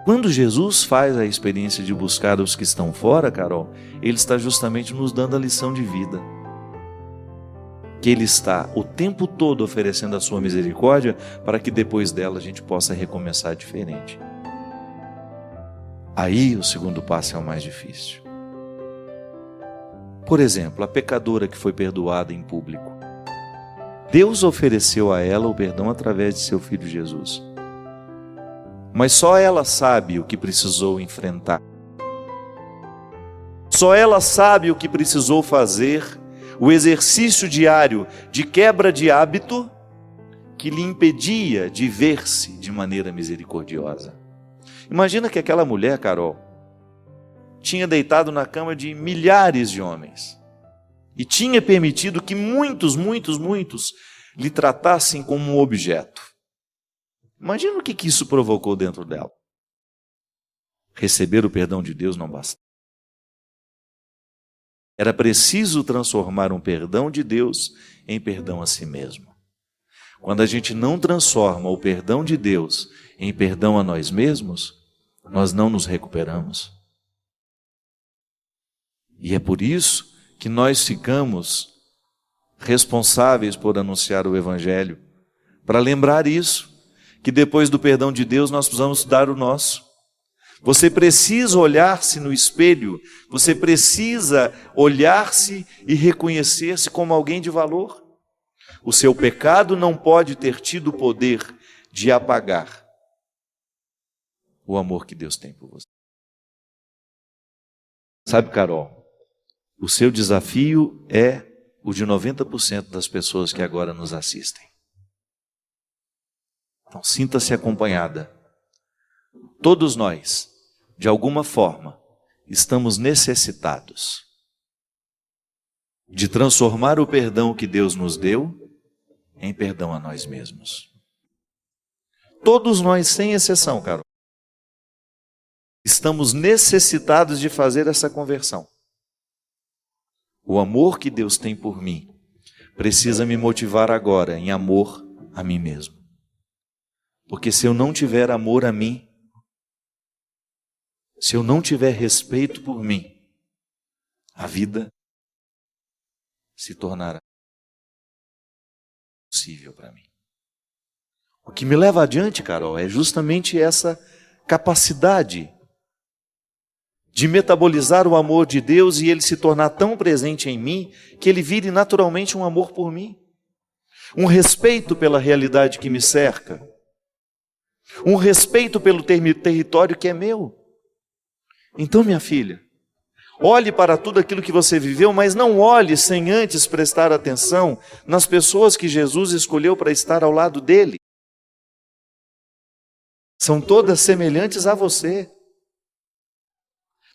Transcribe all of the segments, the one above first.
Quando Jesus faz a experiência de buscar os que estão fora, Carol, Ele está justamente nos dando a lição de vida. Que Ele está o tempo todo oferecendo a sua misericórdia para que depois dela a gente possa recomeçar diferente. Aí o segundo passo é o mais difícil. Por exemplo, a pecadora que foi perdoada em público. Deus ofereceu a ela o perdão através de seu Filho Jesus. Mas só ela sabe o que precisou enfrentar. Só ela sabe o que precisou fazer, o exercício diário de quebra de hábito que lhe impedia de ver-se de maneira misericordiosa. Imagina que aquela mulher, Carol, tinha deitado na cama de milhares de homens e tinha permitido que muitos lhe tratassem como um objeto. Imagina o que isso provocou dentro dela. Receber o perdão de Deus não basta. Era preciso transformar um perdão de Deus em perdão a si mesmo. Quando a gente não transforma o perdão de Deus em perdão a nós mesmos, nós não nos recuperamos. E é por isso que nós ficamos responsáveis por anunciar o Evangelho, para lembrar isso, que depois do perdão de Deus nós precisamos dar o nosso. Você precisa olhar-se no espelho, você precisa olhar-se e reconhecer-se como alguém de valor. O seu pecado não pode ter tido o poder de apagar o amor que Deus tem por você. Sabe, Carol, o seu desafio é o de 90% das pessoas que agora nos assistem. Então, sinta-se acompanhada. Todos nós, de alguma forma, estamos necessitados de transformar o perdão que Deus nos deu em perdão a nós mesmos. Todos nós, sem exceção, Carol, estamos necessitados de fazer essa conversão. O amor que Deus tem por mim precisa me motivar agora em amor a mim mesmo. Porque se eu não tiver amor a mim, se eu não tiver respeito por mim, a vida se tornará impossível para mim. O que me leva adiante, Carol, é justamente essa capacidade de metabolizar o amor de Deus e ele se tornar tão presente em mim que ele vire naturalmente um amor por mim. Um respeito pela realidade que me cerca. Um respeito pelo território que é meu. Então, minha filha, olhe para tudo aquilo que você viveu, mas não olhe sem antes prestar atenção nas pessoas que Jesus escolheu para estar ao lado dele. São todas semelhantes a você.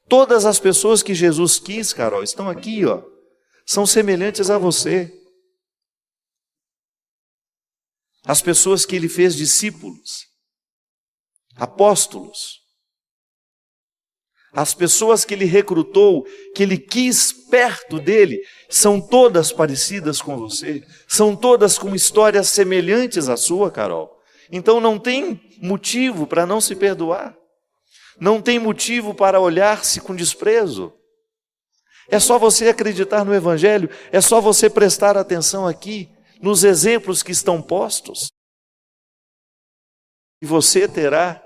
Todas as pessoas que Jesus quis, Carol, estão aqui, ó, são semelhantes a você. As pessoas que ele fez discípulos, apóstolos, as pessoas que ele recrutou, que ele quis perto dele, são todas parecidas com você, são todas com histórias semelhantes à sua, Carol. Então não tem motivo para não se perdoar, não tem motivo para olhar-se com desprezo. É só você acreditar no Evangelho, é só você prestar atenção aqui, nos exemplos que estão postos, e você terá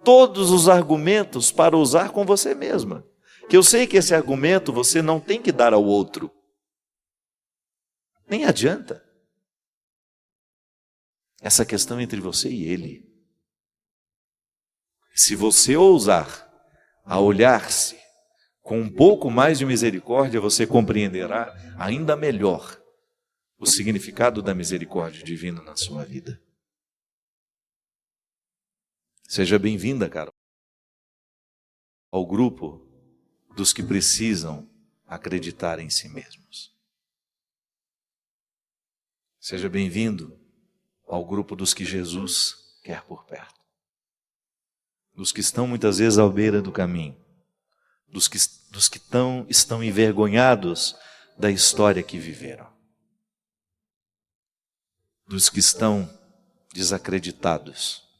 todos os argumentos para usar com você mesma. Que eu sei que esse argumento você não tem que dar ao outro. Nem adianta. Essa questão é entre você e ele. Se você ousar a olhar-se com um pouco mais de misericórdia, você compreenderá ainda melhor o significado da misericórdia divina na sua vida. Seja bem-vinda, Carol, ao grupo dos que precisam acreditar em si mesmos. Seja bem-vindo ao grupo dos que Jesus quer por perto. Dos que estão muitas vezes à beira do caminho. Dos que estão envergonhados da história que viveram. Dos que estão desacreditados.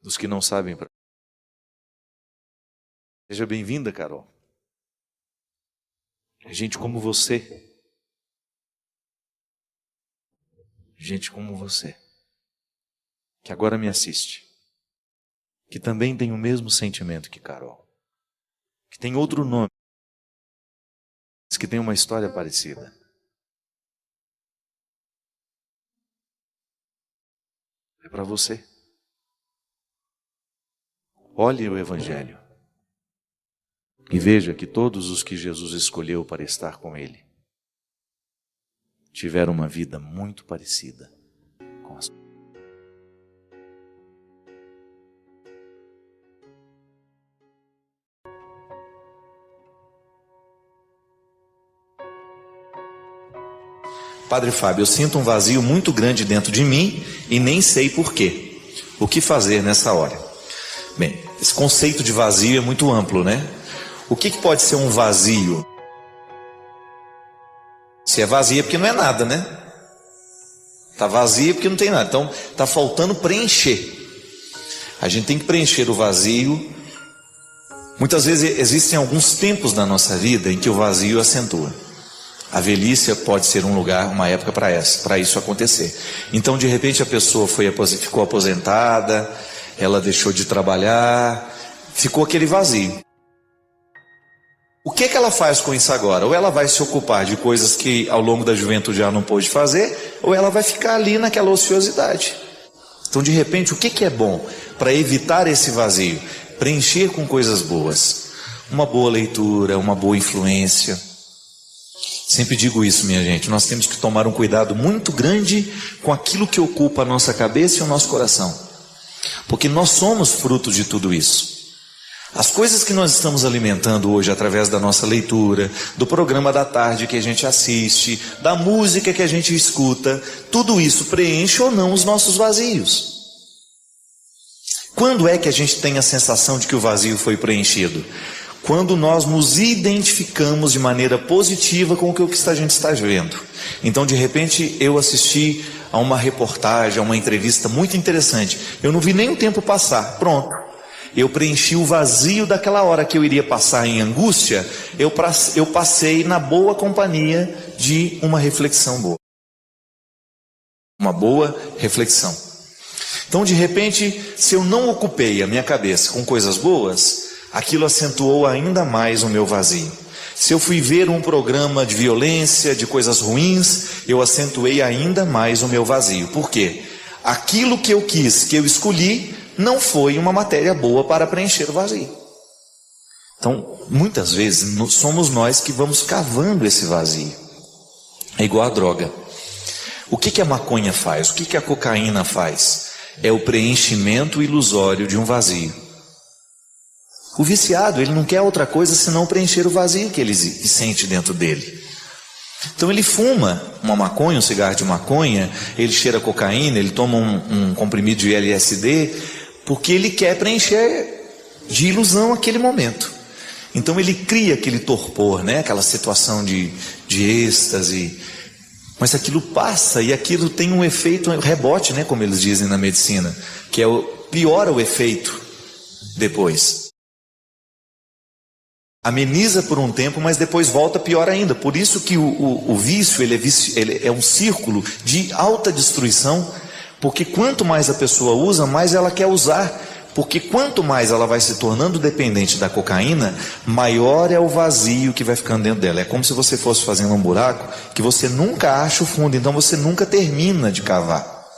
dos que não sabem. Seja bem-vinda, Carol. É gente como você. Gente como você, que agora me assiste, que também tem o mesmo sentimento que Carol, que tem outro nome, mas que tem uma história parecida. É para você. Olhe o Evangelho e veja que todos os que Jesus escolheu para estar com Ele tiveram uma vida muito parecida com a sua. Padre Fábio, eu sinto um vazio muito grande dentro de mim e nem sei porquê. O que fazer nessa hora? Bem, esse conceito de vazio é muito amplo, né? O que pode ser um vazio? Se é vazio é porque não é nada, né? Está vazio porque não tem nada. Então, está faltando preencher. A gente tem que preencher o vazio. Muitas vezes existem alguns tempos na nossa vida em que o vazio acentua. A velhice pode ser um lugar, uma época para isso acontecer. Então, de repente, a pessoa ficou aposentada, ela deixou de trabalhar, ficou aquele vazio. O que ela faz com isso agora? Ou ela vai se ocupar de coisas que ao longo da juventude já não pôde fazer, ou ela vai ficar ali naquela ociosidade. Então, de repente, o que é bom para evitar esse vazio? Preencher com coisas boas. Uma boa leitura, uma boa influência. Sempre digo isso, minha gente, nós temos que tomar um cuidado muito grande com aquilo que ocupa a nossa cabeça e o nosso coração. Porque nós somos fruto de tudo isso. As coisas que nós estamos alimentando hoje através da nossa leitura, do programa da tarde que a gente assiste, da música que a gente escuta, tudo isso preenche ou não os nossos vazios. Quando é que a gente tem a sensação de que o vazio foi preenchido? Quando nós nos identificamos de maneira positiva com o que a gente está vendo. Então, de repente, eu assisti a uma reportagem, a uma entrevista muito interessante. Eu não vi nem o tempo passar, pronto. Eu preenchi o vazio daquela hora que eu iria passar em angústia, eu passei na boa companhia de uma reflexão boa. Uma boa reflexão. Então, de repente, se eu não ocupei a minha cabeça com coisas boas, aquilo acentuou ainda mais o meu vazio. Se eu fui ver um programa de violência, de coisas ruins, eu acentuei ainda mais o meu vazio. Por quê? Aquilo que eu quis, que eu escolhi, não foi uma matéria boa para preencher o vazio. Então, muitas vezes, somos nós que vamos cavando esse vazio. É igual a droga. O que a maconha faz? O que a cocaína faz? É o preenchimento ilusório de um vazio. O viciado, ele não quer outra coisa senão preencher o vazio que ele sente dentro dele. Então ele fuma uma maconha, um cigarro de maconha, ele cheira cocaína, ele toma um comprimido de LSD, porque ele quer preencher de ilusão aquele momento. Então ele cria aquele torpor, né? Aquela situação de êxtase. Mas aquilo passa e aquilo tem um efeito rebote, né? Como eles dizem na medicina, que piora o efeito depois. Ameniza por um tempo, mas depois volta pior ainda. Por isso que o vício, ele é um círculo de alta destruição, porque quanto mais a pessoa usa, mais ela quer usar. Porque quanto mais ela vai se tornando dependente da cocaína, maior é o vazio que vai ficando dentro dela. É como se você fosse fazendo um buraco que você nunca acha o fundo, então você nunca termina de cavar.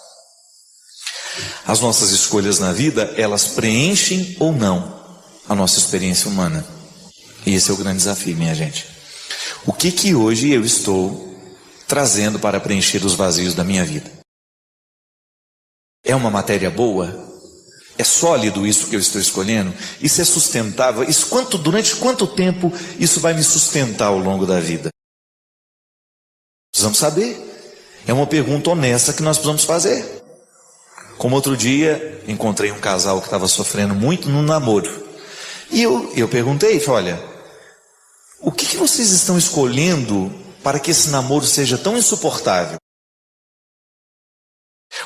As nossas escolhas na vida, elas preenchem ou não a nossa experiência humana. E esse é o grande desafio, minha gente. O que hoje eu estou trazendo para preencher os vazios da minha vida? É uma matéria boa? É sólido isso que eu estou escolhendo? Isso é sustentável? Durante quanto tempo isso vai me sustentar ao longo da vida? Precisamos saber. É uma pergunta honesta que nós precisamos fazer. Como outro dia, encontrei um casal que estava sofrendo muito no namoro. E eu perguntei, falei, olha, o que vocês estão escolhendo para que esse namoro seja tão insuportável?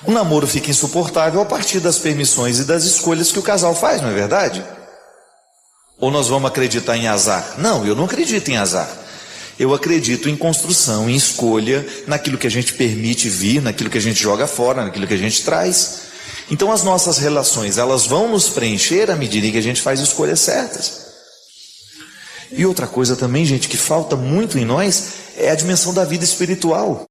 O namoro fica insuportável a partir das permissões e das escolhas que o casal faz, não é verdade? Ou nós vamos acreditar em azar? Não, eu não acredito em azar. Eu acredito em construção, em escolha, naquilo que a gente permite vir, naquilo que a gente joga fora, naquilo que a gente traz. Então as nossas relações, elas vão nos preencher à medida que a gente faz escolhas certas. E outra coisa também, gente, que falta muito em nós, é a dimensão da vida espiritual.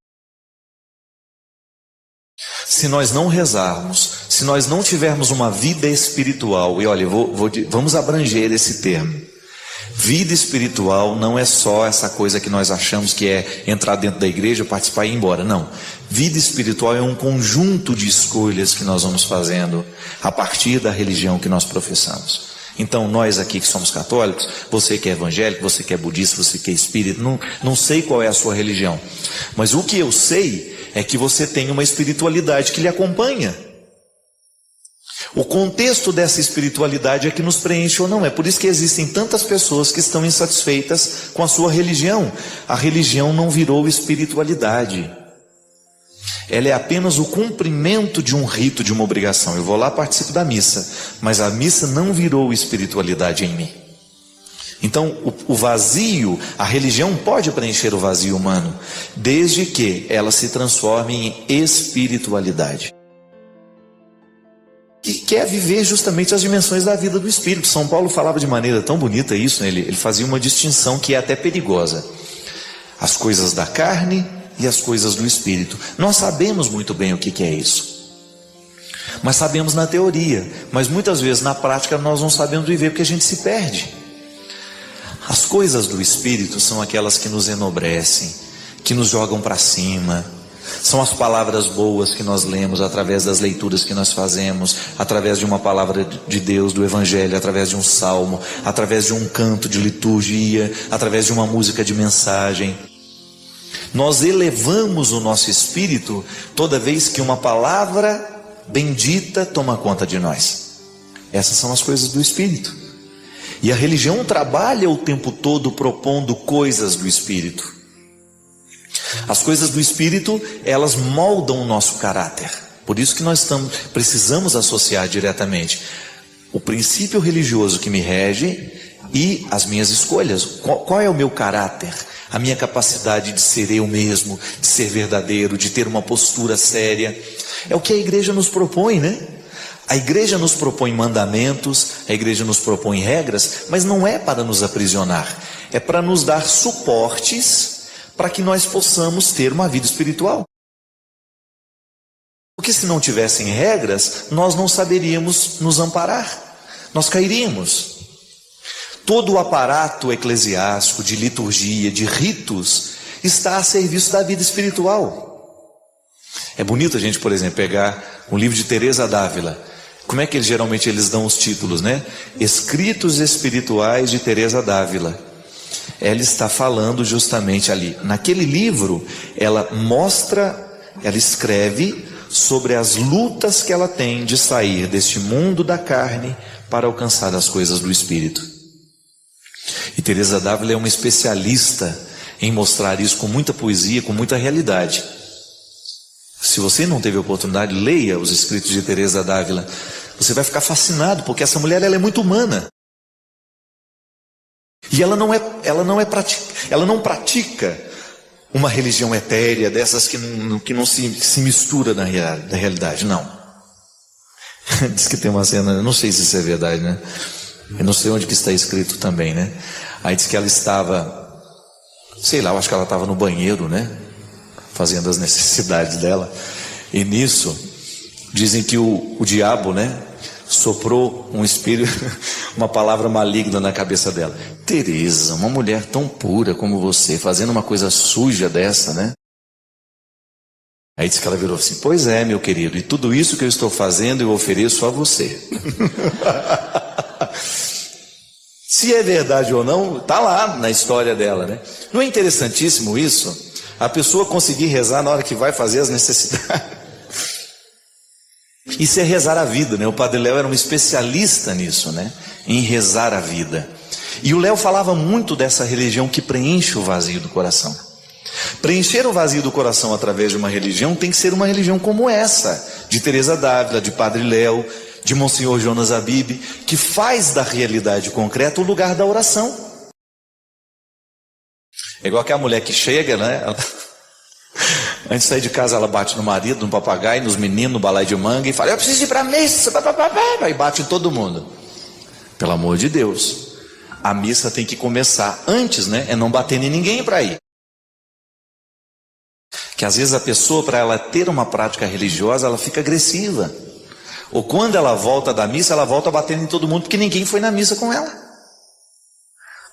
Se nós não rezarmos, se nós não tivermos uma vida espiritual, e olha, vamos abranger esse termo. Vida espiritual não é só essa coisa que nós achamos que é entrar dentro da igreja, participar e ir embora. Não. Vida espiritual é um conjunto de escolhas que nós vamos fazendo a partir da religião que nós professamos. Então nós aqui que somos católicos, você que é evangélico, você que é budista, você que é espírita, não sei qual é a sua religião. Mas o que eu sei é que você tem uma espiritualidade que lhe acompanha. O contexto dessa espiritualidade é que nos preenche ou não. É por isso que existem tantas pessoas que estão insatisfeitas com a sua religião. A religião não virou espiritualidade. Ela é apenas o cumprimento de um rito, de uma obrigação. Eu vou lá, participo da missa, mas a missa não virou espiritualidade em mim. Então o vazio, a religião pode preencher o vazio humano, desde que ela se transforme em espiritualidade. Que é viver justamente as dimensões da vida do Espírito. São Paulo falava de maneira tão bonita isso, né? Ele fazia uma distinção que é até perigosa. As coisas da carne e as coisas do Espírito. Nós sabemos muito bem o que é isso. Mas sabemos na teoria. Mas muitas vezes na prática nós não sabemos viver porque a gente se perde. As coisas do Espírito são aquelas que nos enobrecem, que nos jogam para cima. São as palavras boas que nós lemos através das leituras que nós fazemos, através de uma palavra de Deus, do Evangelho, através de um salmo, através de um canto de liturgia, através de uma música de mensagem. Nós elevamos o nosso espírito toda vez que uma palavra bendita toma conta de nós. Essas são as coisas do Espírito. E a religião trabalha o tempo todo propondo coisas do Espírito. As coisas do Espírito, elas moldam o nosso caráter. Por isso que nós precisamos associar diretamente o princípio religioso que me rege e as minhas escolhas. Qual é o meu caráter? A minha capacidade de ser eu mesmo, de ser verdadeiro, de ter uma postura séria. É o que a igreja nos propõe, né? A igreja nos propõe mandamentos, a igreja nos propõe regras, mas não é para nos aprisionar. É para nos dar suportes para que nós possamos ter uma vida espiritual. Porque se não tivessem regras, nós não saberíamos nos amparar, nós cairíamos. Todo o aparato eclesiástico, de liturgia, de ritos, está a serviço da vida espiritual. É bonito a gente, por exemplo, pegar um livro de Teresa d'Ávila. Como é que geralmente eles dão os títulos, né? Escritos espirituais de Teresa d'Ávila. Ela está falando justamente ali. Naquele livro, ela escreve sobre as lutas que ela tem de sair deste mundo da carne para alcançar as coisas do Espírito. E Teresa d'Ávila é uma especialista em mostrar isso com muita poesia, com muita realidade. Se você não teve a oportunidade, leia os escritos de Teresa d'Ávila. Você vai ficar fascinado, porque essa mulher ela é muito humana. E ela não pratica uma religião etérea, dessas que não se mistura na realidade, não. Diz que tem uma cena, não sei se isso é verdade, né? Eu não sei onde que está escrito também, né? Aí diz que ela estava, sei lá, eu acho que ela estava no banheiro, né? Fazendo as necessidades dela. E nisso, dizem que o diabo, né? Soprou um espírito, uma palavra maligna na cabeça dela. Teresa, uma mulher tão pura como você, fazendo uma coisa suja dessa, né? Aí disse que ela virou assim: pois é, meu querido, e tudo isso que eu estou fazendo eu ofereço a você. Se é verdade ou não, está lá na história dela, né? Não é interessantíssimo isso? A pessoa conseguir rezar na hora que vai fazer as necessidades. Isso é rezar a vida, né? O Padre Léo era um especialista nisso, né? Em rezar a vida. E o Léo falava muito dessa religião que preenche o vazio do coração. Preencher o vazio do coração através de uma religião tem que ser uma religião como essa, de Teresa d'Ávila, de Padre Léo, de Monsenhor Jonas Abib, que faz da realidade concreta o lugar da oração. É igual aquela mulher que chega, né? Antes de sair de casa, ela bate no marido, no papagaio, nos meninos, no balai de manga e fala: eu preciso ir para a missa, e bate em todo mundo. Pelo amor de Deus, a missa tem que começar antes, né? É não bater em ninguém para ir. Que às vezes a pessoa, para ela ter uma prática religiosa, ela fica agressiva. Ou quando ela volta da missa, ela volta batendo em todo mundo porque ninguém foi na missa com ela.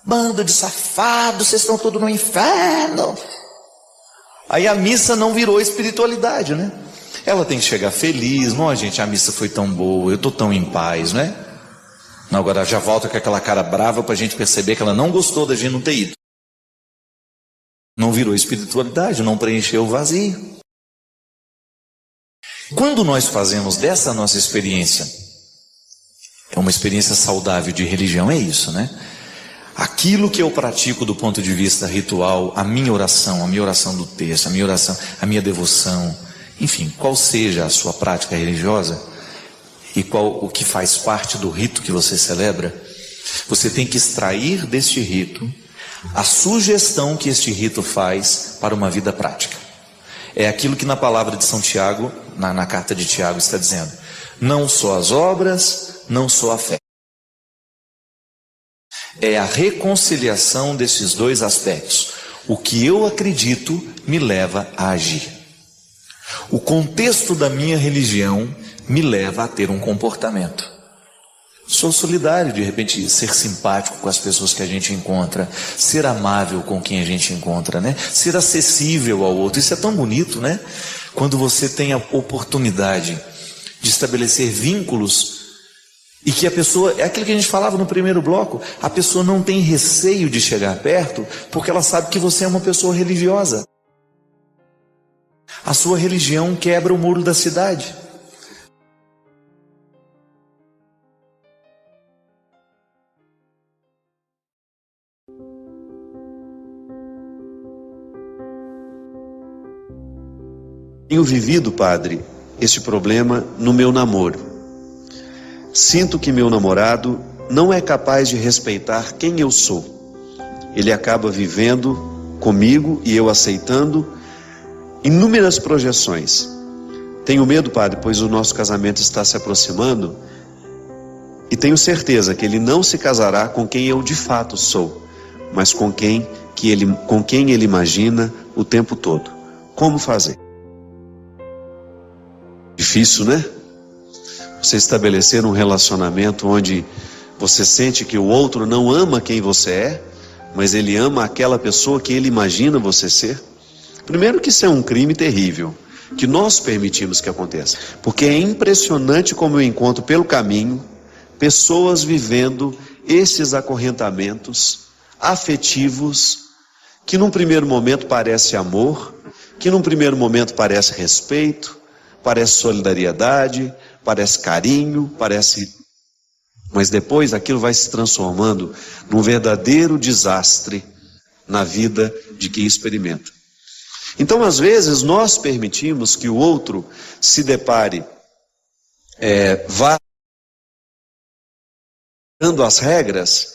Bando de safados, vocês estão todos no inferno. Aí a missa não virou espiritualidade, né? Ela tem que chegar feliz. Não, gente, a missa foi tão boa, eu estou tão em paz, né? Não, agora já volta com aquela cara brava para a gente perceber que ela não gostou da gente não ter ido. Não virou espiritualidade, não preencheu o vazio. Quando nós fazemos dessa nossa experiência, é uma experiência saudável de religião, é isso, né? Aquilo que eu pratico do ponto de vista ritual, a minha oração do texto, a minha oração, a minha devoção, enfim, qual seja a sua prática religiosa e qual o que faz parte do rito que você celebra, você tem que extrair deste rito a sugestão que este rito faz para uma vida prática. É aquilo que na palavra de São Tiago, na carta de Tiago está dizendo: não só as obras, não só a fé. É a reconciliação desses dois aspectos. O que eu acredito me leva a agir. O contexto da minha religião me leva a ter um comportamento. Sou solidário, de repente, ser simpático com as pessoas que a gente encontra, ser amável com quem a gente encontra, né? Ser acessível ao outro. Isso é tão bonito, né? Quando você tem a oportunidade de estabelecer vínculos e que a pessoa, é aquilo que a gente falava no primeiro bloco, a pessoa não tem receio de chegar perto porque ela sabe que você é uma pessoa religiosa. A sua religião quebra o muro da cidade. Tenho vivido, padre, este problema no meu namoro. Sinto que meu namorado não é capaz de respeitar quem eu sou. Ele acaba vivendo comigo e eu aceitando inúmeras projeções. Tenho medo, padre, pois o nosso casamento está se aproximando e tenho certeza que ele não se casará com quem eu de fato sou, mas com quem ele imagina o tempo todo. Como fazer? Difícil, né? Você estabelecer um relacionamento onde você sente que o outro não ama quem você é, mas ele ama aquela pessoa que ele imagina você ser. Primeiro que isso é um crime terrível, que nós permitimos que aconteça. Porque é impressionante como eu encontro pelo caminho pessoas vivendo esses acorrentamentos afetivos que num primeiro momento parece amor, que num primeiro momento parece respeito, parece solidariedade, parece carinho, mas depois aquilo vai se transformando num verdadeiro desastre na vida de quem experimenta. Então, às vezes, nós permitimos que o outro se depare, vá dando as regras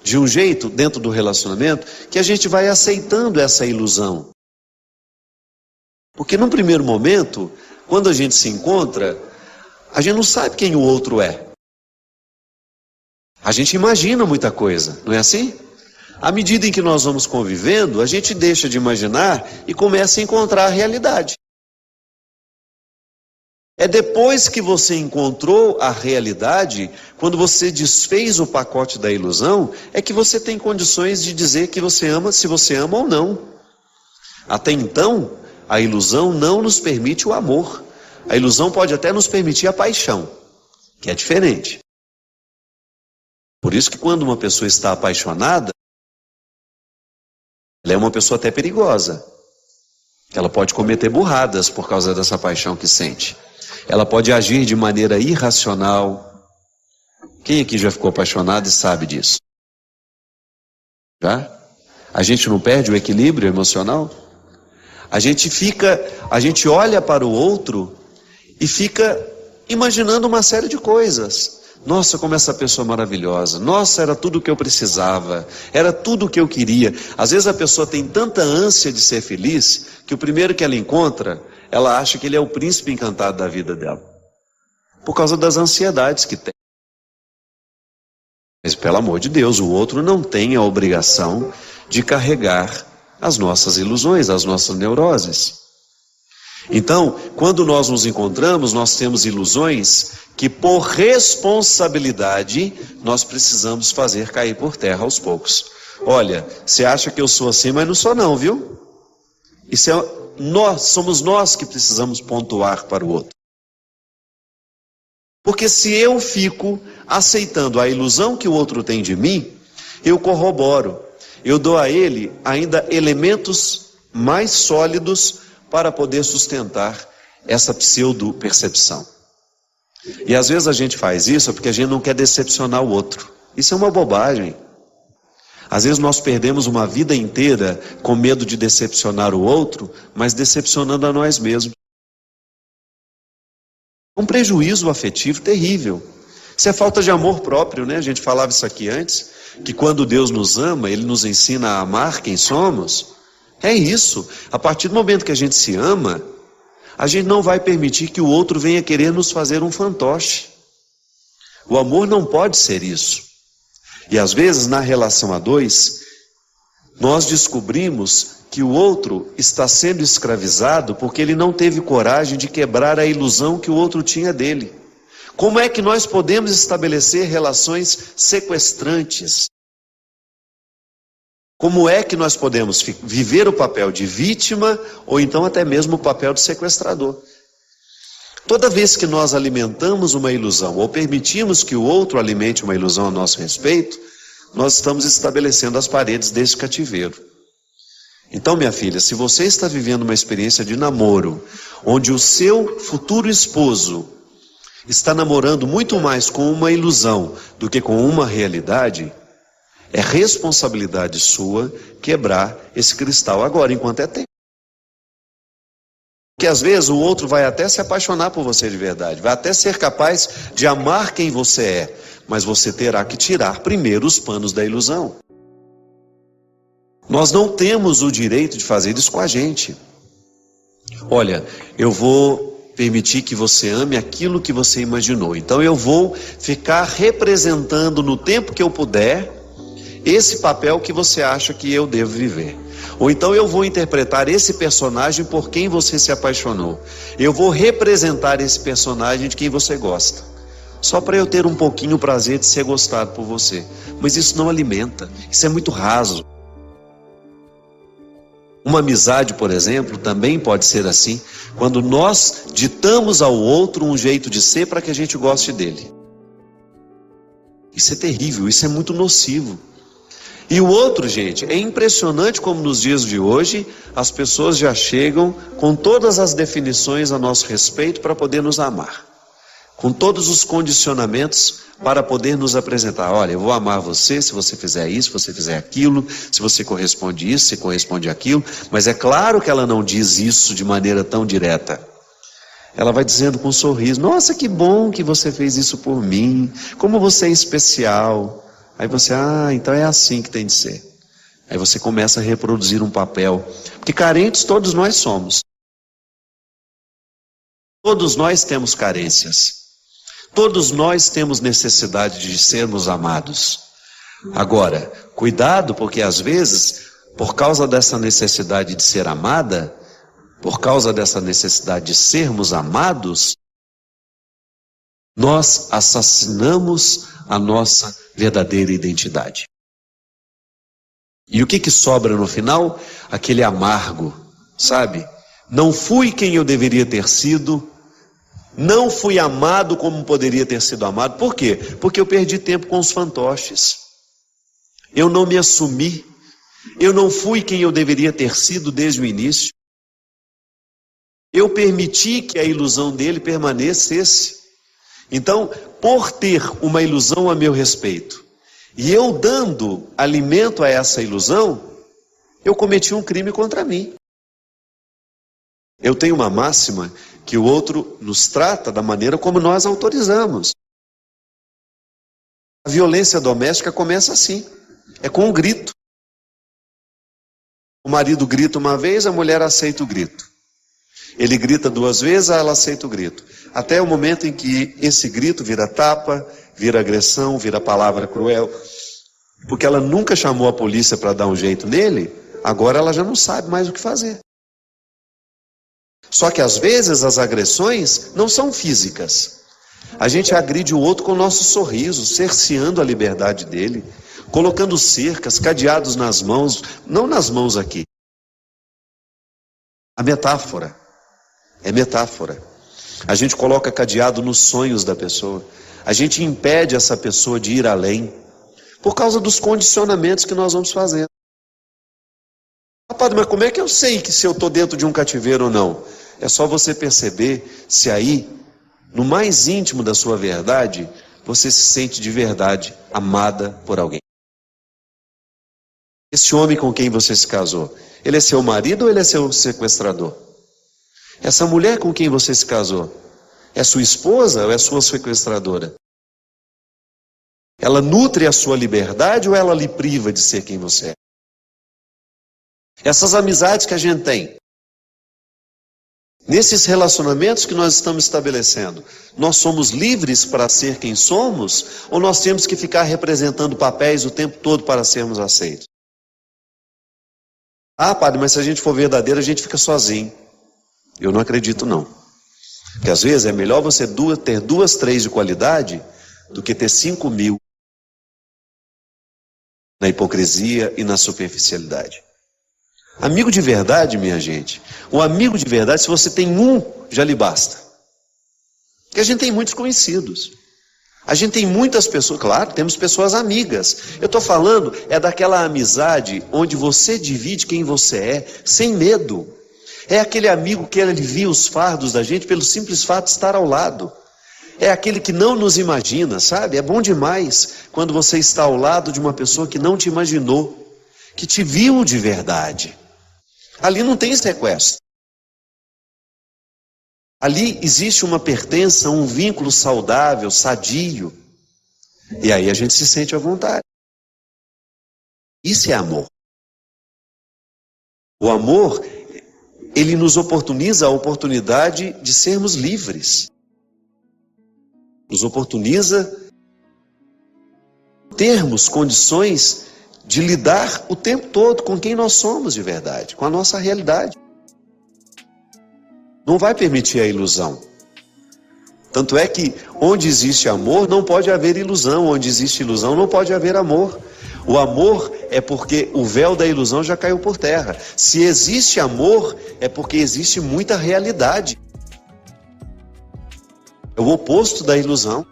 de um jeito dentro do relacionamento que a gente vai aceitando essa ilusão. Porque num primeiro momento, quando a gente se encontra, a gente não sabe quem o outro é. A gente imagina muita coisa, não é assim? À medida em que nós vamos convivendo, a gente deixa de imaginar e começa a encontrar a realidade. É depois que você encontrou a realidade, quando você desfez o pacote da ilusão, é que você tem condições de dizer que você ama, se você ama ou não. Até então, a ilusão não nos permite o amor. A ilusão pode até nos permitir a paixão, que é diferente. Por isso que quando uma pessoa está apaixonada, ela é uma pessoa até perigosa. Ela pode cometer burradas por causa dessa paixão que sente. Ela pode agir de maneira irracional. Quem aqui já ficou apaixonado e sabe disso? Já? A gente não perde o equilíbrio emocional? A gente olha para o outro e fica imaginando uma série de coisas. Nossa, como essa pessoa é maravilhosa. Nossa, era tudo o que eu precisava. Era tudo o que eu queria. Às vezes a pessoa tem tanta ânsia de ser feliz, que o primeiro que ela encontra, ela acha que ele é o príncipe encantado da vida dela. Por causa das ansiedades que tem. Mas, pelo amor de Deus, o outro não tem a obrigação de carregar as nossas ilusões, as nossas neuroses. Então, quando nós nos encontramos, nós temos ilusões que, por responsabilidade, nós precisamos fazer cair por terra aos poucos. Olha, você acha que eu sou assim, mas não sou não, viu? Isso é somos nós que precisamos pontuar para o outro. Porque se eu fico aceitando a ilusão que o outro tem de mim, eu corroboro, eu dou a ele ainda elementos mais sólidos para poder sustentar essa pseudo-percepção. E às vezes a gente faz isso porque a gente não quer decepcionar o outro. Isso é uma bobagem. Às vezes nós perdemos uma vida inteira com medo de decepcionar o outro, mas decepcionando a nós mesmos. Um prejuízo afetivo terrível. Isso é falta de amor próprio, né? A gente falava isso aqui antes, que quando Deus nos ama, Ele nos ensina a amar quem somos. É isso. A partir do momento que a gente se ama, a gente não vai permitir que o outro venha querer nos fazer um fantoche. O amor não pode ser isso. E às vezes, na relação a dois, nós descobrimos que o outro está sendo escravizado porque ele não teve coragem de quebrar a ilusão que o outro tinha dele. Como é que nós podemos estabelecer relações sequestrantes? Como é que nós podemos viver o papel de vítima ou então até mesmo o papel de sequestrador? Toda vez que nós alimentamos uma ilusão ou permitimos que o outro alimente uma ilusão a nosso respeito, nós estamos estabelecendo as paredes desse cativeiro. Então, minha filha, se você está vivendo uma experiência de namoro, onde o seu futuro esposo está namorando muito mais com uma ilusão do que com uma realidade, é responsabilidade sua quebrar esse cristal agora, enquanto é tempo. Porque às vezes o outro vai até se apaixonar por você de verdade, vai até ser capaz de amar quem você é, mas você terá que tirar primeiro os panos da ilusão. Nós não temos o direito de fazer isso com a gente. Olha, eu vou permitir que você ame aquilo que você imaginou. Então eu vou ficar representando no tempo que eu puder esse papel que você acha que eu devo viver. Ou então eu vou interpretar esse personagem por quem você se apaixonou. Eu vou representar esse personagem de quem você gosta. Só para eu ter um pouquinho o prazer de ser gostado por você. Mas isso não alimenta, isso é muito raso. Uma amizade, por exemplo, também pode ser assim, quando nós ditamos ao outro um jeito de ser para que a gente goste dele. Isso é terrível, isso é muito nocivo. E o outro, gente, é impressionante como nos dias de hoje as pessoas já chegam com todas as definições a nosso respeito para poder nos amar. Com todos os condicionamentos para poder nos apresentar. Olha, eu vou amar você se você fizer isso, se você fizer aquilo, se você corresponde isso, se corresponde aquilo. Mas é claro que ela não diz isso de maneira tão direta. Ela vai dizendo com um sorriso, nossa, que bom que você fez isso por mim, como você é especial. Aí você, então é assim que tem de ser. Aí você começa a reproduzir um papel. Porque carentes todos nós somos. Todos nós temos carências. Todos nós temos necessidade de sermos amados. Agora, cuidado, porque às vezes, por causa dessa necessidade de ser amada, por causa dessa necessidade de sermos amados, nós assassinamos a nossa verdadeira identidade. E o que sobra no final? Aquele amargo, sabe? Não fui quem eu deveria ter sido, não fui amado como poderia ter sido amado. Por quê? Porque eu perdi tempo com os fantoches. Eu não me assumi. Eu não fui quem eu deveria ter sido desde o início. Eu permiti que a ilusão dele permanecesse. Então, por ter uma ilusão a meu respeito, e eu dando alimento a essa ilusão, eu cometi um crime contra mim. Eu tenho uma máxima que o outro nos trata da maneira como nós autorizamos. A violência doméstica começa assim, é com um grito. O marido grita uma vez, a mulher aceita o grito. Ele grita 2 vezes, ela aceita o grito. Até o momento em que esse grito vira tapa, vira agressão, vira palavra cruel. Porque ela nunca chamou a polícia para dar um jeito nele, agora ela já não sabe mais o que fazer. Só que às vezes as agressões não são físicas. A gente agride o outro com o nosso sorriso, cerceando a liberdade dele, colocando cercas, cadeados nas mãos, não nas mãos aqui. A metáfora é metáfora. A gente coloca cadeado nos sonhos da pessoa. A gente impede essa pessoa de ir além, por causa dos condicionamentos que nós vamos fazendo. Ah, padre, mas como é que eu sei que se eu estou dentro de um cativeiro ou não? É só você perceber se aí, no mais íntimo da sua verdade, você se sente de verdade amada por alguém. Esse homem com quem você se casou, ele é seu marido ou ele é seu sequestrador? Essa mulher com quem você se casou, é sua esposa ou é sua sequestradora? Ela nutre a sua liberdade ou ela lhe priva de ser quem você é? Essas amizades que a gente tem, nesses relacionamentos que nós estamos estabelecendo, nós somos livres para ser quem somos ou nós temos que ficar representando papéis o tempo todo para sermos aceitos? Ah, padre, mas se a gente for verdadeiro, a gente fica sozinho. Eu não acredito, não. Porque às vezes é melhor você ter 2, 3 de qualidade do que ter 5.000 na hipocrisia e na superficialidade. Amigo de verdade, minha gente, um amigo de verdade, se você tem um, já lhe basta. Porque a gente tem muitos conhecidos. A gente tem muitas pessoas, claro, temos pessoas amigas. Eu estou falando, é daquela amizade onde você divide quem você é, sem medo. É aquele amigo que alivia os fardos da gente pelo simples fato de estar ao lado. É aquele que não nos imagina, sabe? É bom demais quando você está ao lado de uma pessoa que não te imaginou, que te viu de verdade. Ali não tem sequestro. Ali existe uma pertença, um vínculo saudável, sadio. E aí a gente se sente à vontade. Isso é amor. O amor, ele nos oportuniza a oportunidade de sermos livres. Nos oportuniza termos condições de lidar o tempo todo com quem nós somos de verdade, com a nossa realidade. Não vai permitir a ilusão. Tanto é que onde existe amor não pode haver ilusão, onde existe ilusão não pode haver amor. O amor é porque o véu da ilusão já caiu por terra. Se existe amor, é porque existe muita realidade. É o oposto da ilusão.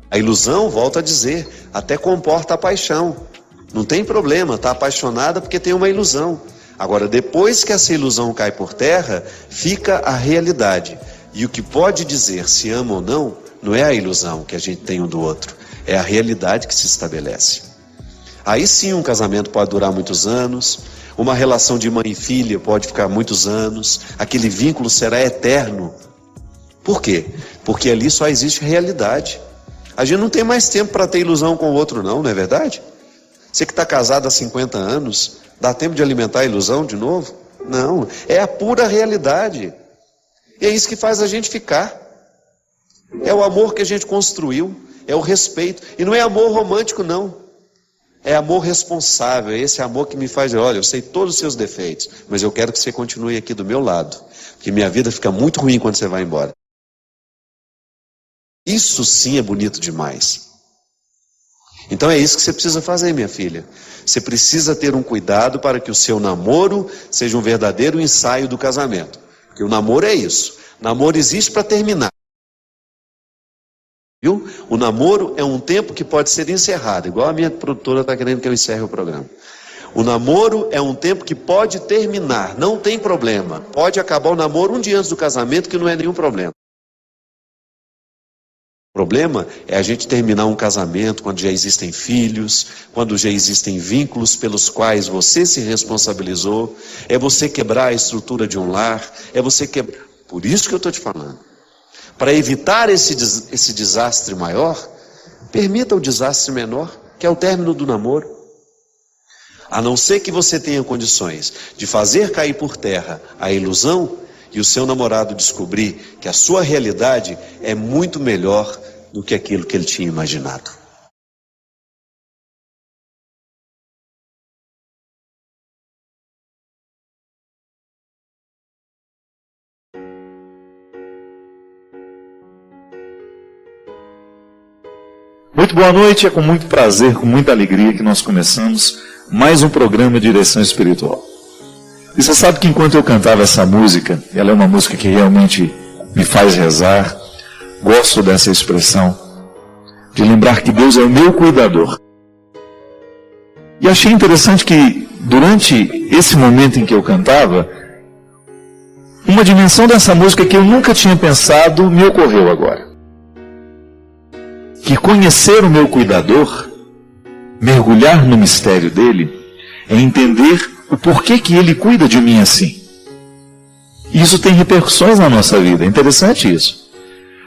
A ilusão, volto a dizer, até comporta a paixão. Não tem problema, está apaixonada porque tem uma ilusão. Agora, depois que essa ilusão cai por terra, fica a realidade. E o que pode dizer se ama ou não, não é a ilusão que a gente tem um do outro, é a realidade que se estabelece. Aí sim um casamento pode durar muitos anos, uma relação de mãe e filha pode ficar muitos anos, aquele vínculo será eterno. Por quê? Porque ali só existe realidade. A gente não tem mais tempo para ter ilusão com o outro não, não é verdade? Você que está casado há 50 anos, dá tempo de alimentar a ilusão de novo? Não, é a pura realidade. E é isso que faz a gente ficar. É o amor que a gente construiu, é o respeito. E não é amor romântico não, é amor responsável, é esse amor que me faz dizer, olha, eu sei todos os seus defeitos, mas eu quero que você continue aqui do meu lado, porque minha vida fica muito ruim quando você vai embora. Isso sim é bonito demais. Então é isso que você precisa fazer, minha filha. Você precisa ter um cuidado para que o seu namoro seja um verdadeiro ensaio do casamento. Porque o namoro é isso. Namoro existe para terminar. Viu? O namoro é um tempo que pode ser encerrado, igual a minha produtora está querendo que eu encerre o programa. O namoro é um tempo que pode terminar, não tem problema. Pode acabar o namoro um dia antes do casamento, que não é nenhum problema. O problema é a gente terminar um casamento quando já existem filhos, quando já existem vínculos pelos quais você se responsabilizou, é você quebrar a estrutura de um lar, é você quebrar Por isso que eu estou te falando. Para evitar esse desastre maior, permita o desastre menor, que é o término do namoro. A não ser que você tenha condições de fazer cair por terra a ilusão e o seu namorado descobrir que a sua realidade é muito melhor do que aquilo que ele tinha imaginado. Muito boa noite, é com muito prazer, com muita alegria que nós começamos mais um programa de direção espiritual. E você sabe que enquanto eu cantava essa música, ela é uma música que realmente me faz rezar, gosto dessa expressão, de lembrar que Deus é o meu cuidador. E achei interessante que durante esse momento em que eu cantava, uma dimensão dessa música que eu nunca tinha pensado me ocorreu agora. Que conhecer o meu cuidador, mergulhar no mistério dele, é entender o porquê que ele cuida de mim assim. E isso tem repercussões na nossa vida, é interessante isso.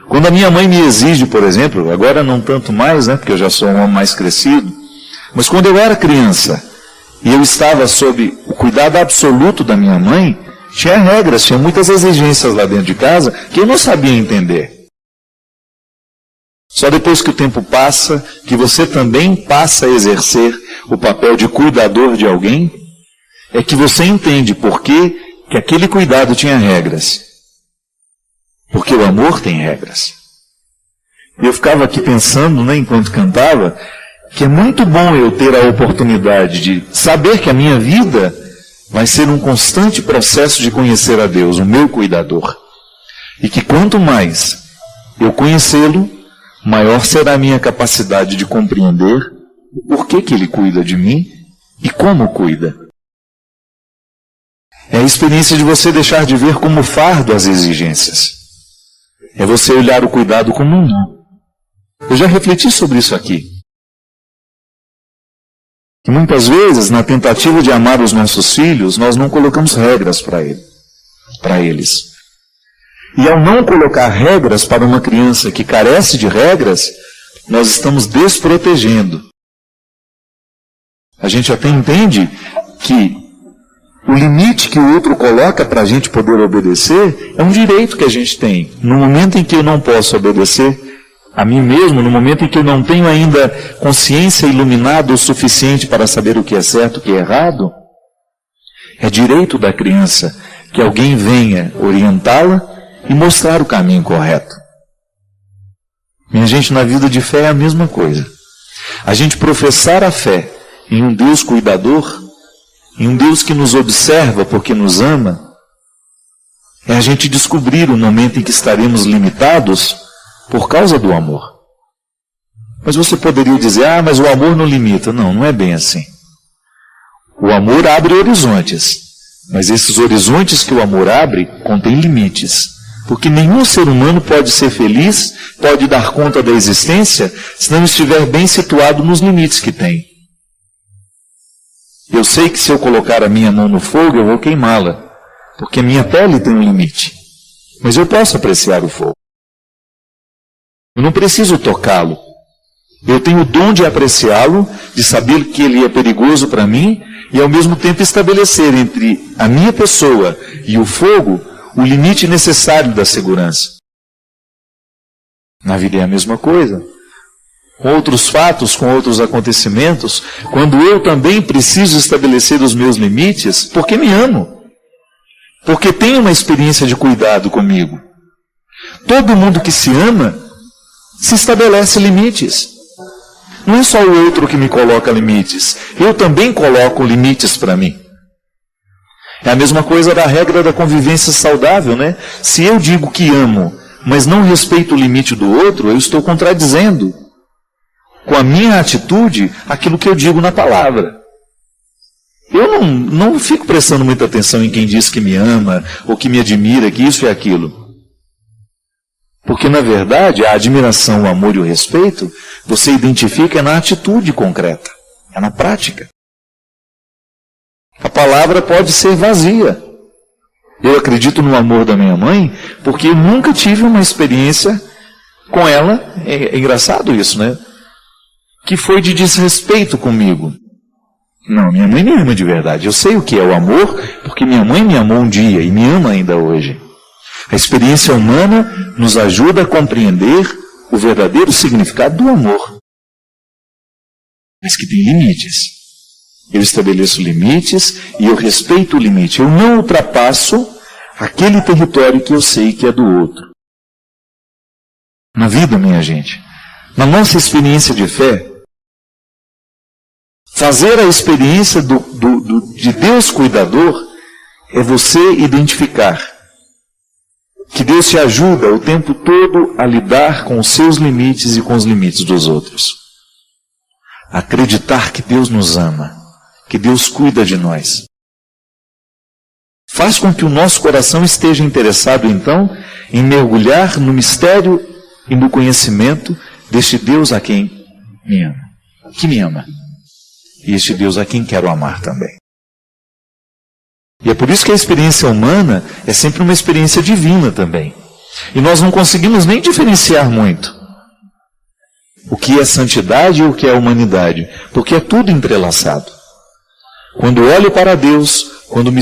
Quando a minha mãe me exige, por exemplo, agora não tanto mais, porque eu já sou um homem mais crescido, mas quando eu era criança e eu estava sob o cuidado absoluto da minha mãe, tinha regras, tinha muitas exigências lá dentro de casa que eu não sabia entender. Só depois que o tempo passa, que você também passa a exercer o papel de cuidador de alguém, é que você entende por que aquele cuidado tinha regras. Porque o amor tem regras. Eu ficava aqui pensando, enquanto cantava, que é muito bom eu ter a oportunidade de saber que a minha vida vai ser um constante processo de conhecer a Deus, o meu cuidador. E que quanto mais eu conhecê-lo, maior será a minha capacidade de compreender o porquê que ele cuida de mim e como cuida. É a experiência de você deixar de ver como fardo as exigências. É você olhar o cuidado como um dom. Eu já refleti sobre isso aqui. Que muitas vezes, na tentativa de amar os nossos filhos, nós não colocamos regras para eles. E ao não colocar regras para uma criança que carece de regras, nós estamos desprotegendo. A gente até entende que o limite que o outro coloca para a gente poder obedecer é um direito que a gente tem. No momento em que eu não posso obedecer a mim mesmo, no momento em que eu não tenho ainda consciência iluminada o suficiente para saber o que é certo e o que é errado, é direito da criança que alguém venha orientá-la e mostrar o caminho correto. Minha gente, na vida de fé é a mesma coisa. A gente professar a fé em um Deus cuidador, em um Deus que nos observa porque nos ama, é a gente descobrir o momento em que estaremos limitados por causa do amor. Mas você poderia dizer, mas o amor não limita. Não, não é bem assim. O amor abre horizontes, mas esses horizontes que o amor abre contêm limites. Porque nenhum ser humano pode ser feliz, pode dar conta da existência, se não estiver bem situado nos limites que tem. Eu sei que se eu colocar a minha mão no fogo, eu vou queimá-la, porque a minha pele tem um limite. Mas eu posso apreciar o fogo. Eu não preciso tocá-lo. Eu tenho o dom de apreciá-lo, de saber que ele é perigoso para mim, e ao mesmo tempo estabelecer entre a minha pessoa e o fogo o limite necessário da segurança. Na vida é a mesma coisa. Com outros fatos, com outros acontecimentos, quando eu também preciso estabelecer os meus limites, porque me amo. Porque tenho uma experiência de cuidado comigo. Todo mundo que se ama, se estabelece limites. Não é só o outro que me coloca limites. Eu também coloco limites para mim. É a mesma coisa da regra da convivência saudável, Se eu digo que amo, mas não respeito o limite do outro, eu estou contradizendo com a minha atitude aquilo que eu digo na palavra. Eu não fico prestando muita atenção em quem diz que me ama, ou que me admira, que isso e aquilo. Porque, na verdade, a admiração, o amor e o respeito, você identifica na atitude concreta, é na prática. A palavra pode ser vazia. Eu acredito no amor da minha mãe porque eu nunca tive uma experiência com ela, é engraçado isso, né? Que foi de desrespeito comigo. Não, minha mãe me ama de verdade. Eu sei o que é o amor, porque minha mãe me amou um dia e me ama ainda hoje. A experiência humana nos ajuda a compreender o verdadeiro significado do amor. Mas que tem limites. Eu estabeleço limites e eu respeito o limite. Eu não ultrapasso aquele território que eu sei que é do outro. Na vida, minha gente, na nossa experiência de fé, fazer a experiência de Deus cuidador é você identificar que Deus te ajuda o tempo todo a lidar com os seus limites e com os limites dos outros. Acreditar que Deus nos ama, que Deus cuida de nós. Faz com que o nosso coração esteja interessado, então, em mergulhar no mistério e no conhecimento deste Deus a quem me ama, que me ama. E este Deus a quem quero amar também. E é por isso que a experiência humana é sempre uma experiência divina também. E nós não conseguimos nem diferenciar muito o que é santidade e o que é humanidade, porque é tudo entrelaçado. Quando olho para Deus, quando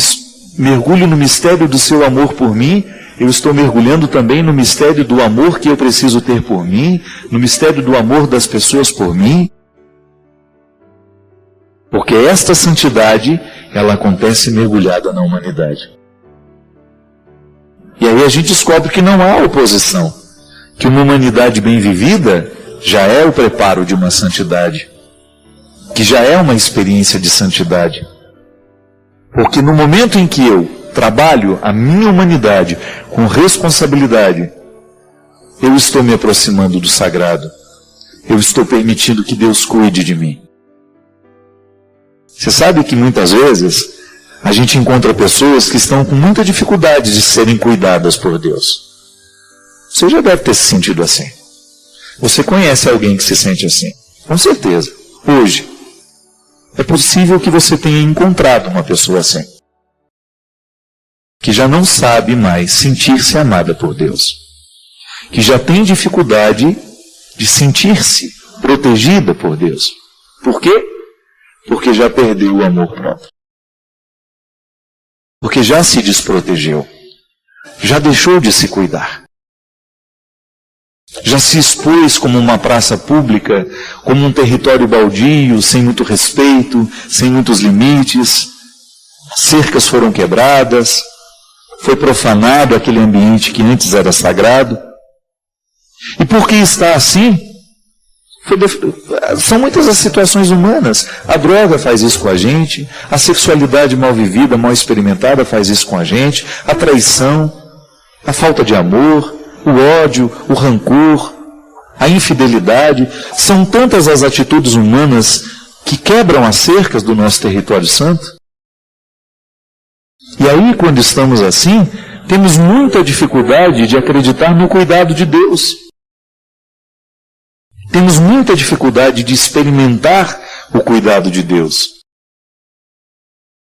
mergulho no mistério do seu amor por mim, eu estou mergulhando também no mistério do amor que eu preciso ter por mim, no mistério do amor das pessoas por mim. Porque esta santidade, ela acontece mergulhada na humanidade. E aí a gente descobre que não há oposição, que uma humanidade bem vivida já é o preparo de uma santidade, que já é uma experiência de santidade. Porque no momento em que eu trabalho a minha humanidade com responsabilidade, eu estou me aproximando do sagrado, eu estou permitindo que Deus cuide de mim. Você sabe que muitas vezes a gente encontra pessoas que estão com muita dificuldade de serem cuidadas por Deus. Você já deve ter se sentido assim. Você conhece alguém que se sente assim? Com certeza. Hoje, é possível que você tenha encontrado uma pessoa assim, que já não sabe mais sentir-se amada por Deus, que já tem dificuldade de sentir-se protegida por Deus. Por quê? Porque já perdeu o amor próprio. Porque já se desprotegeu. Já deixou de se cuidar. Já se expôs como uma praça pública, como um território baldio, sem muito respeito, sem muitos limites. Cercas foram quebradas, foi profanado aquele ambiente que antes era sagrado. E por que está assim? São muitas as situações humanas. A droga faz isso com a gente, a sexualidade mal vivida, mal experimentada faz isso com a gente, a traição, a falta de amor, o ódio, o rancor, a infidelidade. São tantas as atitudes humanas que quebram as cercas do nosso território santo. E aí, quando estamos assim, temos muita dificuldade de acreditar no cuidado de Deus. Temos muita dificuldade de experimentar o cuidado de Deus.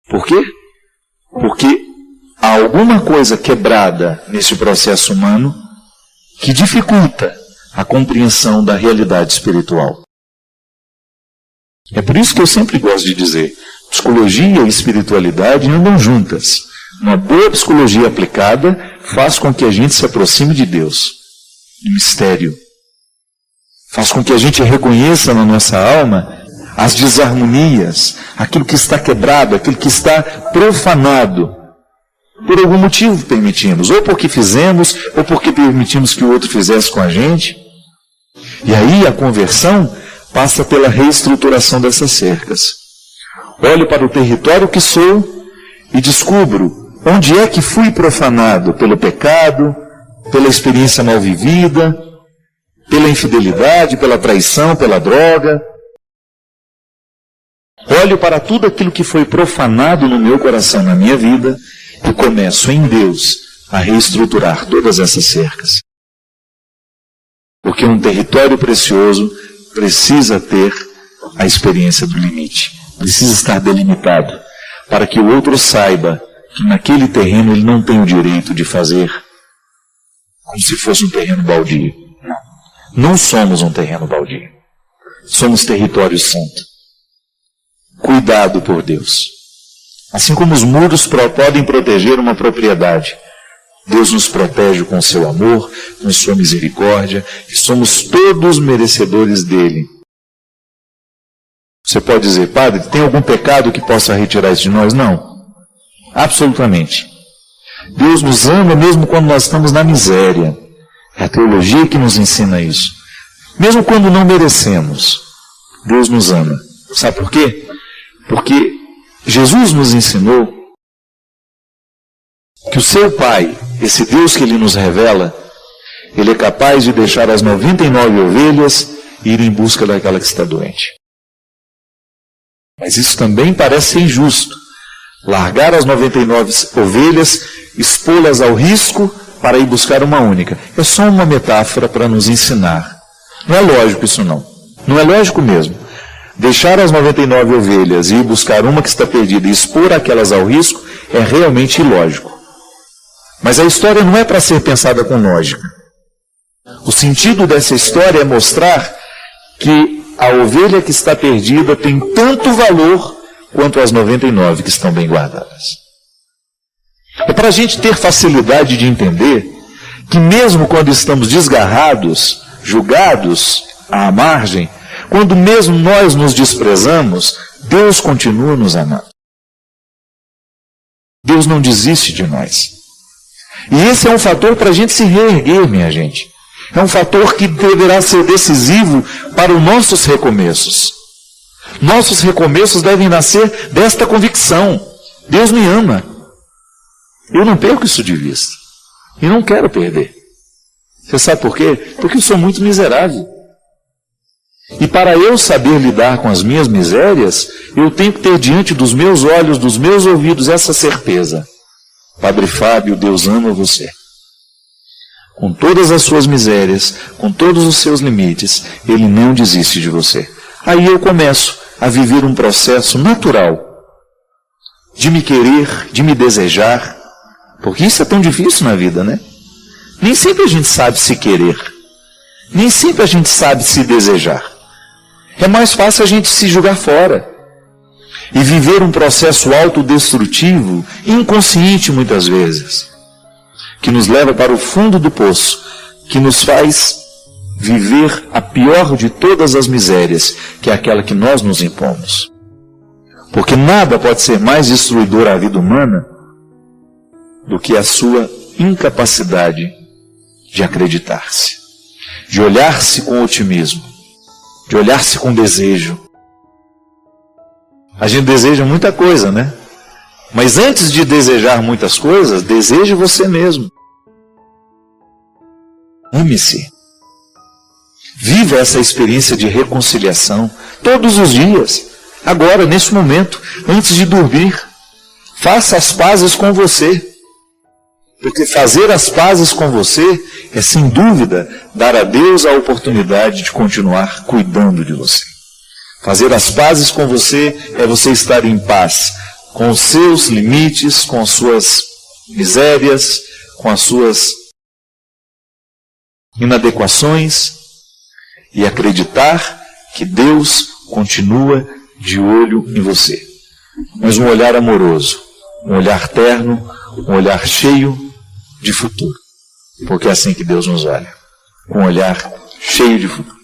Por quê? Porque há alguma coisa quebrada nesse processo humano que dificulta a compreensão da realidade espiritual. É por isso que eu sempre gosto de dizer, psicologia e espiritualidade andam juntas. Uma boa psicologia aplicada faz com que a gente se aproxime de Deus, do mistério. Faz com que a gente reconheça na nossa alma as desarmonias, aquilo que está quebrado, aquilo que está profanado. Por algum motivo permitimos, ou porque fizemos, ou porque permitimos que o outro fizesse com a gente. E aí a conversão passa pela reestruturação dessas cercas. Olho para o território que sou e descubro onde é que fui profanado pelo pecado, pela experiência mal vivida, pela infidelidade, pela traição, pela droga. Olho para tudo aquilo que foi profanado no meu coração, na minha vida, e começo em Deus a reestruturar todas essas cercas. Porque um território precioso precisa ter a experiência do limite. Precisa estar delimitado, para que o outro saiba que naquele terreno ele não tem o direito de fazer como se fosse um terreno baldio. Não somos um terreno baldio. Somos território santo, cuidado por Deus. Assim como os muros podem proteger uma propriedade, Deus nos protege com seu amor, com sua misericórdia, e somos todos merecedores dele. Você pode dizer, padre, tem algum pecado que possa retirar isso de nós? Não. Absolutamente. Deus nos ama mesmo quando nós estamos na miséria. É a teologia que nos ensina isso. Mesmo quando não merecemos, Deus nos ama. Sabe por quê? Porque Jesus nos ensinou que o seu Pai, esse Deus que Ele nos revela, Ele é capaz de deixar as 99 ovelhas e ir em busca daquela que está doente. Mas isso também parece ser injusto. Largar as 99 ovelhas, expô-las ao risco para ir buscar uma única. É só uma metáfora para nos ensinar. Não é lógico isso não. Não é lógico mesmo. Deixar as 99 ovelhas e ir buscar uma que está perdida e expor aquelas ao risco é realmente ilógico. Mas a história não é para ser pensada com lógica. O sentido dessa história é mostrar que a ovelha que está perdida tem tanto valor quanto as 99 que estão bem guardadas. É para a gente ter facilidade de entender que mesmo quando estamos desgarrados, julgados à margem, quando mesmo nós nos desprezamos, Deus continua nos amando. Deus não desiste de nós. E esse é um fator para a gente se reerguer, minha gente. É um fator que deverá ser decisivo para os nossos recomeços. Nossos recomeços devem nascer desta convicção. Deus me ama. Eu não perco isso de vista. E não quero perder. Você sabe por quê? Porque eu sou muito miserável. E para eu saber lidar com as minhas misérias, eu tenho que ter diante dos meus olhos, dos meus ouvidos, essa certeza. Padre Fábio, Deus ama você. Com todas as suas misérias, com todos os seus limites, Ele não desiste de você. Aí eu começo a viver um processo natural de me querer, de me desejar, porque isso é tão difícil na vida, né? Nem sempre a gente sabe se querer, nem sempre a gente sabe se desejar. É mais fácil a gente se jogar fora e viver um processo autodestrutivo, inconsciente muitas vezes, que nos leva para o fundo do poço, que nos faz viver a pior de todas as misérias, que é aquela que nós nos impomos. Porque nada pode ser mais destruidor à vida humana do que a sua incapacidade de acreditar-se, de olhar-se com otimismo, de olhar-se com desejo. A gente deseja muita coisa, né? Mas antes de desejar muitas coisas, deseje você mesmo. Ame-se. Viva essa experiência de reconciliação todos os dias. Agora, nesse momento, antes de dormir. Faça as pazes com você. Porque fazer as pazes com você é, sem dúvida, dar a Deus a oportunidade de continuar cuidando de você. Fazer as pazes com você é você estar em paz com os seus limites, com as suas misérias, com as suas inadequações e acreditar que Deus continua de olho em você. Mas um olhar amoroso, um olhar terno, um olhar cheio de futuro. Porque é assim que Deus nos olha, com um olhar cheio de futuro.